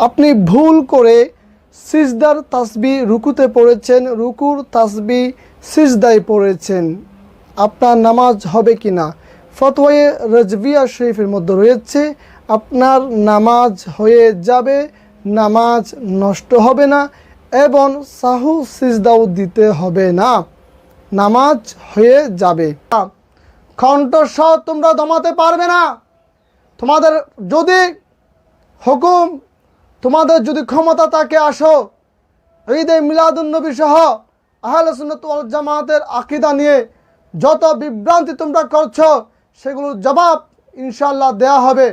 আপনি ভুল করে সিজদার তাসবিহ রুকুতে পড়েছেন, রুকুর তাসবিহ সিজদায় পড়েছেন, আপনার নামাজ হবে কি না? ফতোয়ায়ে রাজভিয়া শরীফের মধ্যে রয়েছে আপনার নামাজ হয়ে যাবে, নামাজ নষ্ট হবে না এবং সাহু সিজদাও দিতে হবে না, নামাজ হয়ে যাবে। কণ্ঠস্বর তোমরা দমাতে পারবে না। তোমাদের যদি হুকুম, তোমাদের যদি ক্ষমতা থাকে, আসো ঈদে মিলাদুন্নবী সহ আহলে সুন্নাত ওয়াল জামাতের আকীদা নিয়ে যত বিভ্রান্তি তোমরা করছো সেগুলোর জবাব ইনশাআল্লাহ দেয়া হবে।